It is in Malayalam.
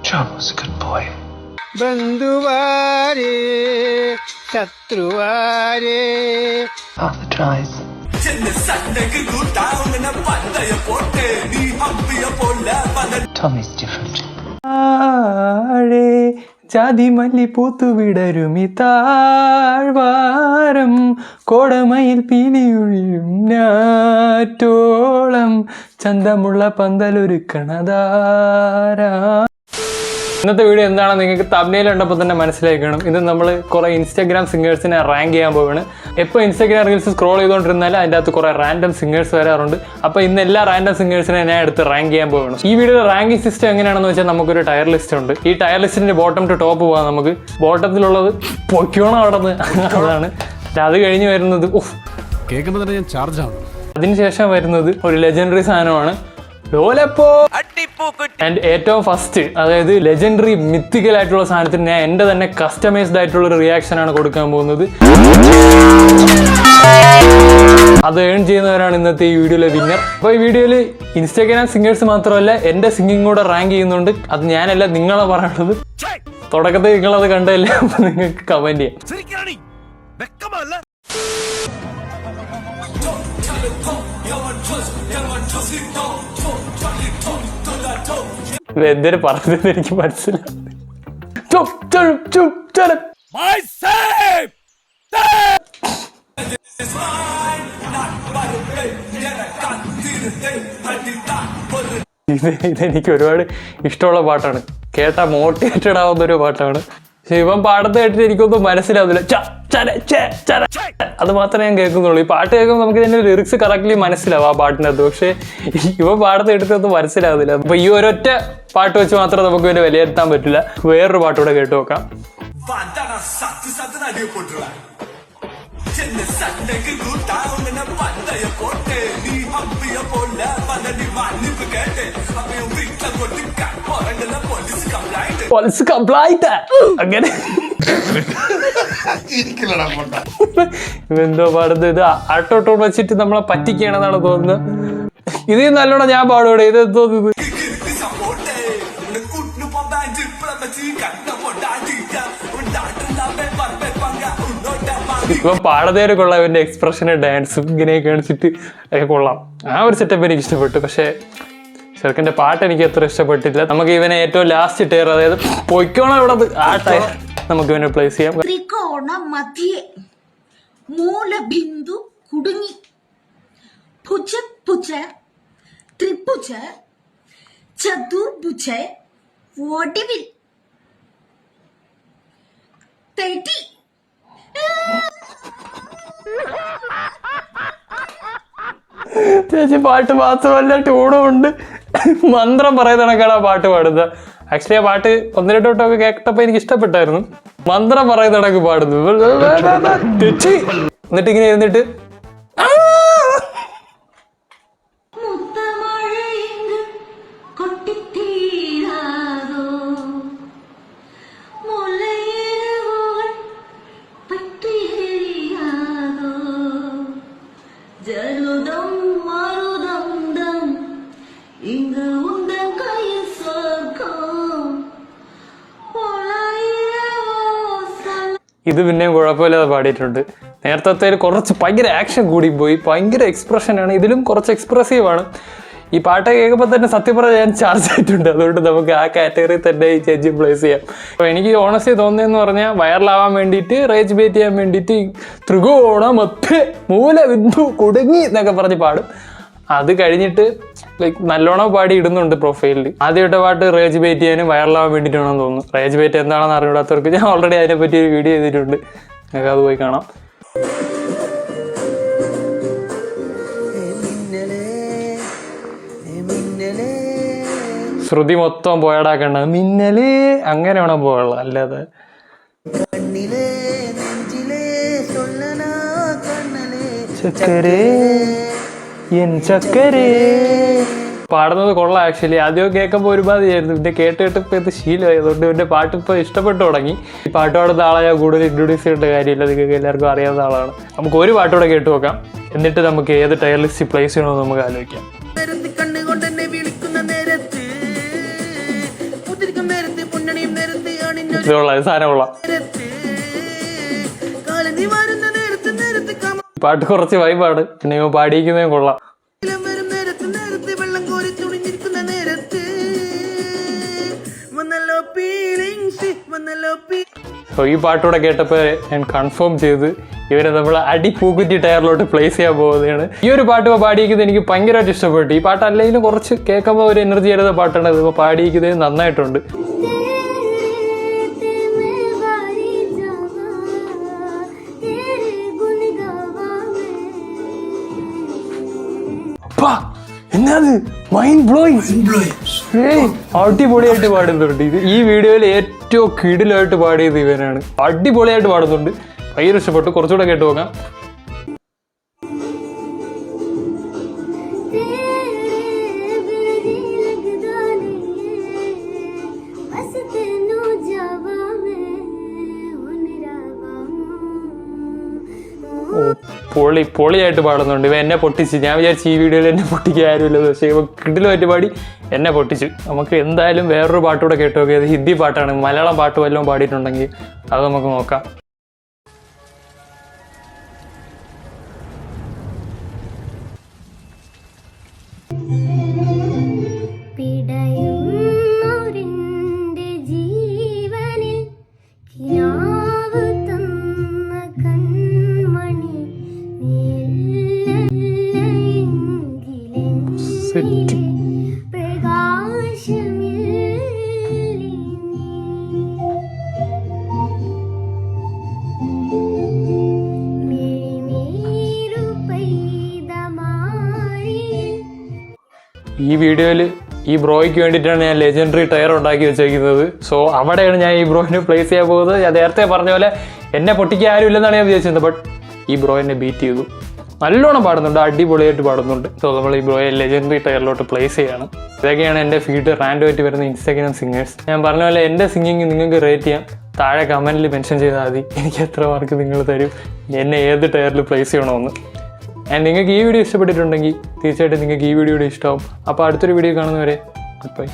John was a good boy. ബന്ധുവാരേ ശത്രുവാരേ Father tries. Tommy's different. ജാതി മല്ലി പൂത്തുവിടരുമി താഴ്വാരം കോടമയിൽ പീലിയൊഴിയും നാറ്റോളം ചന്തമുള്ള പന്തലൊരുക്കണതാരാ. ഇന്നത്തെ വീഡിയോ എന്താണെന്ന് നിങ്ങൾക്ക് തംബ്നെയിൽ കണ്ടപ്പോൾ തന്നെ മനസ്സിലായി കാണും. ഇത് നമ്മൾ കുറേ ഇൻസ്റ്റാഗ്രാം സിംഗേഴ്സിനെ റാങ്ക് ചെയ്യാൻ പോവുകയാണ്. എപ്പോൾ ഇൻസ്റ്റാഗ്രാം റീൽസ് സ്ക്രോൾ ചെയ്തുകൊണ്ടിരുന്നാലും അതിൻ്റെ അകത്ത് കുറേ റാൻഡം സിംഗേഴ്സ് വരാറുണ്ട്. അപ്പോൾ ഇന്ന് എല്ലാ റാൻഡം സിംഗേഴ്സിനെ ഞാൻ എടുത്ത് റാങ്ക് ചെയ്യാൻ പോവുകയാണ്. ഈ വീഡിയോയുടെ റാങ്കിങ് സിസ്റ്റം എങ്ങനെയാണെന്ന് വെച്ചാൽ നമുക്കൊരു ടയർ ലിസ്റ്റ് ഉണ്ട്. ഈ ടയർ ലിസ്റ്റിൻ്റെ ബോട്ടം ടു ടോപ്പ് പോകാം. നമുക്ക് ബോട്ടത്തിലുള്ളത് പൊയ്ക്കോണം അവിടെ നിന്ന് അതാണ്. അത് കഴിഞ്ഞ് വരുന്നത് കേൾക്കുമ്പോൾ തന്നെ ഞാൻ ചാർജ് ആണ്. അതിനുശേഷം വരുന്നത് ഒരു ലെജൻഡറി സാധനമാണ് ലോലപ്പോ. ആൻഡ് ഏറ്റവും ഫസ്റ്റ്, അതായത് ലെജൻഡറി മിത്തിക്കൽ ആയിട്ടുള്ള സാധനത്തിന് ഞാൻ എൻ്റെ തന്നെ കസ്റ്റമൈസ്ഡ് ആയിട്ടുള്ള ഒരു റിയാക്ഷൻ ആണ് കൊടുക്കാൻ പോകുന്നത്. അത് ഏൺ ചെയ്യുന്നവരാണ് ഇന്നത്തെ ഈ വീഡിയോയിലെ വിന്നർ. അപ്പോൾ ഈ വീഡിയോയിൽ ഇൻസ്റ്റാഗ്രാം സിംഗേഴ്സ് മാത്രമല്ല എൻ്റെ സിംഗിങ് കൂടെ റാങ്ക് ചെയ്യുന്നുണ്ട്. അത് ഞാനല്ല, നിങ്ങളെ പറയണത്. തുടക്കത്തിൽ നിങ്ങളത് കണ്ടല്ലേ, അപ്പോൾ നിങ്ങൾക്ക് കമന്റ് ചെയ്യാം. എന്തൊരു പറഞ്ഞത് എനിക്ക് മനസ്സിലായി. ഇതെനിക്ക് ഒരുപാട് ഇഷ്ടമുള്ള പാട്ടാണ്. കേട്ടാ മോട്ടിവേറ്റഡ് ആവുന്ന ഒരു പാട്ടാണ്. പക്ഷെ ഇവൻ പാടത്ത് കേട്ടിട്ട് എനിക്കൊന്നും മനസ്സിലാവുന്നില്ല. അത് മാത്രമേ ഞാൻ കേൾക്കുന്നുള്ളൂ. ഈ പാട്ട് കേൾക്കുമ്പോൾ നമുക്ക് ഇതിൻ്റെ ലിറിക്സ് കറക്റ്റ്ലി മനസ്സിലാവും ആ പാട്ടിനകത്ത്. പക്ഷേ ഇവ പാടത്ത് കേട്ടിട്ടൊന്നും മനസ്സിലാവുന്നില്ല. അപ്പൊ ഈ ഒരൊറ്റ പാട്ട് വെച്ച് മാത്രം നമുക്ക് ഇതിനെ വിലയിരുത്താൻ പറ്റില്ല. വേറൊരു പാട്ടുകൂടെ കേട്ടു നോക്കാം. അങ്ങനെ എന്തോ പാടുന്നത്. ഇത് ആട്ടോട്ടോ വെച്ചിട്ട് നമ്മളെ പറ്റിക്കണെന്നാണ് തോന്നുന്നത്. ഇത് നല്ലോണം ഞാൻ പാടൂടെ. ഇത് തോന്നുന്നത് ഇപ്പൊ പാടതേരെ കൊള്ളാം. ഇവന്റെ എക്സ്പ്രഷന് ഡാൻസും ഇങ്ങനെയൊക്കെ കാണിച്ചിട്ട് കൊള്ളാം. ആ ഒരു സെറ്റപ്പ് എനിക്ക് ഇഷ്ടപ്പെട്ടു. പക്ഷെ ചെറുക്കൻ്റെ പാട്ട് എനിക്ക് അത്ര ഇഷ്ടപ്പെട്ടില്ല. നമുക്ക് ഇവനെ ഏറ്റവും ലാസ്റ്റ് ടയർ, അതായത് പൊയ്ക്കോണം ഇവിടെ, ആ ടയർ നമുക്ക് ഇവനെ പ്ലേസ് ചെയ്യാം. ത്രികോണ മധ്യേ മൂലബിന്ദു കുടുങ്ങി ഭുജ ത്രിഭുജ ചതുർഭുജ ഒടുവിൽ തെറ്റി. ചേച്ചി പാട്ട് മാത്രമല്ല ട്യൂണും ഉണ്ട്. മന്ത്രം പറയുന്ന കണക്കാണ് ആ പാട്ട് പാടുന്നത്. ആക്ച്വലി ആ പാട്ട് ഒന്ന് രണ്ട് വട്ടമൊക്കെ കേട്ടപ്പോൾ എനിക്ക് ഇഷ്ടപ്പെട്ടായിരുന്നു. മന്ത്രം പറയുന്ന കണക്ക് പാടുന്നു. എന്നിട്ട് ഇങ്ങനെ ഇരുന്നിട്ട് ഇത് പിന്നെയും കുഴപ്പമില്ലാതെ പാടിയിട്ടുണ്ട്. നേരത്തെ കുറച്ച് ഭയങ്കര ആക്ഷൻ കൂടി പോയി. ഭയങ്കര എക്സ്പ്രഷനാണ്. ഇതിലും കുറച്ച് എക്സ്പ്രസീവാണ്. ഈ പാട്ട് കേൾക്കുമ്പോൾ തന്നെ സത്യം പറഞ്ഞാൽ ഞാൻ ചാർജ് ആയിട്ടുണ്ട്. അതുകൊണ്ട് നമുക്ക് ആ കാറ്റഗറി തന്നെ ഈ ചേച്ചി പ്ലേസ് ചെയ്യാം. അപ്പോൾ എനിക്ക് ഓണസ്റ്റ്ലി തോന്നിയെന്ന് പറഞ്ഞാൽ വൈറലാവാൻ വേണ്ടിയിട്ട്, റേജ് ബേറ്റ് ചെയ്യാൻ വേണ്ടിയിട്ട് ത്രികോണ മധ്യേ മൂലബിന്ദു കുടുങ്ങി എന്നൊക്കെ പറഞ്ഞ് പാടും. അത് കഴിഞ്ഞിട്ട് ലൈക്ക് നല്ലോണം പാടി ഇടുന്നുണ്ട് പ്രൊഫൈലിൽ. ആദ്യമായിട്ട് പാട്ട് റേജ് ബേറ്റ് ചെയ്യാനും വൈറലാവാൻ വേണ്ടിയിട്ടാണെന്ന് തോന്നുന്നു. റേജ് ബേറ്റ് എന്താണെന്ന് അറിഞ്ഞൂടാത്തവർക്ക് ഞാൻ ഓൾറെഡി അതിനെപ്പറ്റി ഒരു വീഡിയോ ചെയ്തിട്ടുണ്ട്. നിങ്ങൾക്ക് അത് പോയി കാണാം. ശ്രുതി മൊത്തം പോയടാക്കണ്ട. മിന്നലേ അങ്ങനെ വേണം പോയുള്ള, അല്ലാതെ ചക്കരേ എൻ ചക്കരേ പാടുന്നത് കൊള്ളാം. ആക്ച്വലി ആദ്യം കേൾക്കുമ്പോൾ ഒരുപാട് ആയിരുന്നു. പിന്നെ കേട്ട് ഇപ്പം ഇത് ശീലമായി. അതുകൊണ്ട് എൻ്റെ പാട്ട് ഇപ്പോൾ ഇഷ്ടപ്പെട്ടു തുടങ്ങി. ഈ പാട്ട് പാടുന്ന ആളെ ഞാൻ കൂടുതൽ ഇൻട്രൊഡ്യൂസ് ചെയ്യേണ്ട കാര്യമില്ല. നിങ്ങൾക്ക് എല്ലാവർക്കും അറിയാവുന്ന ആളാണ്. നമുക്ക് ഒരു പാട്ടോടെ കേട്ട് നോക്കാം. എന്നിട്ട് നമുക്ക് ഏത് ടയർ ലിസ്റ്റ് പ്ലേസ് ചെയ്യണമെന്ന് നമുക്ക് ആലോചിക്കാം. കൊള്ളാം, സാധനം കൊള്ളാം. പാട്ട് കുറച്ച് വൈബാണ്, പിന്നെ ഇവ പാടിയിരിക്കുന്നതും കൊള്ളാം. ഈ പാട്ടൂടെ കേട്ടപ്പോൾ ഞാൻ കൺഫേം ചെയ്ത് ഇവരെ നമ്മൾ അടിപ്പൂക്കുറ്റി ടയറിലോട്ട് പ്ലേസ് ചെയ്യാൻ പോകുന്നതാണ്. ഈ ഒരു പാട്ട് ഇപ്പോൾ പാടിയിരിക്കുന്നത് എനിക്ക് ഭയങ്കരമായിട്ട് ഇഷ്ടപ്പെട്ടു. ഈ പാട്ട് അല്ലെങ്കിലും കുറച്ച് കേൾക്കുമ്പോൾ ഒരു എനർജി എടുത്ത പാട്ടാണ്. ഇതിപ്പോൾ പാടിയിരിക്കുന്നത് നന്നായിട്ടുണ്ട്. എന്നത് മൈൻഡ് ബ്ലോയിങ്, അടിപൊളിയായിട്ട് പാടുന്നുണ്ട്. ഇത് ഈ വീഡിയോയിൽ ഏറ്റവും കിടിലായിട്ട് പാടിയത് ഇവനാണ്. അടിപൊളിയായിട്ട് പാടുന്നുണ്ട്, ഭയങ്കര ഇഷ്ടപ്പെട്ടു. കുറച്ചുകൂടെ കേട്ട് നോക്കാം. പൊളിയായിട്ട് പാടുന്നുണ്ട്. ഇവ എന്നെ പൊട്ടിച്ച്, ഞാൻ വിചാരിച്ചു ഈ വീഡിയോയിൽ എന്നെ പൊട്ടിക്കാൻ ആരുമില്ലെന്ന്, പക്ഷേ ഇവ കിടിലുമായിട്ട് പാടി എന്നെ പൊട്ടിച്ചു. നമുക്ക് എന്തായാലും വേറൊരു പാട്ടുകൂടെ കേട്ട് നോക്കിയത് ഹിന്ദി പാട്ടാണ്. മലയാളം പാട്ട് വല്ലതും പാടിയിട്ടുണ്ടെങ്കിൽ അത് നമുക്ക് നോക്കാം. ഈ വീഡിയോയിൽ ഈ ബ്രോയ്ക്ക് വേണ്ടിയിട്ടാണ് ഞാൻ ലെജൻഡറി ടയർ ഉണ്ടാക്കി വെച്ചേക്കുന്നത്. സോ അവിടെയാണ് ഞാൻ ഈ ബ്രോയിനെ പ്ലേസ് ചെയ്യാൻ പോകുന്നത്. ഞാൻ നേരത്തെ പറഞ്ഞ പോലെ എന്നെ പൊട്ടിക്കാൻ ആരും ഇല്ലെന്നാണ് ഞാൻ വിചാരിച്ചത്, ബട്ട് ഈ ബ്രോ എന്നെ ബീറ്റ് ചെയ്തു. നല്ലോണം പാടുന്നുണ്ട്, അടിപൊളിയായിട്ട് പാടുന്നുണ്ട്. സോ നമ്മൾ ഈ ബ്രോയെ ലെജൻഡറി ടയറിലോട്ട് പ്ലേസ് ചെയ്യാണ്. ഇതൊക്കെയാണ് എൻ്റെ ഫീഡ് റാൻഡമായിട്ട് വരുന്ന ഇൻസ്റ്റാഗ്രാം സിംഗേഴ്സ്. ഞാൻ പറഞ്ഞ പോലെ എൻ്റെ സിംഗിങ് നിങ്ങൾക്ക് റേറ്റ് ചെയ്യാം. താഴെ കമൻറ്റിൽ മെൻഷൻ ചെയ്താൽ മതി എനിക്ക് എത്ര മാർക്ക് നിങ്ങൾ തരും, എന്നെ ഏത് ടയറിൽ പ്ലേസ് ചെയ്യണമെന്ന്. ആൻഡ് നിങ്ങൾക്ക് ഈ വീഡിയോ ഇഷ്ടപ്പെട്ടിട്ടുണ്ടെങ്കിൽ തീർച്ചയായിട്ടും നിങ്ങൾക്ക് ഈ വീഡിയോയുടെ ഇഷ്ടമാവും. അപ്പോൾ അടുത്തൊരു വീഡിയോ കാണുന്നവരെ ഗുഡ് ബൈ.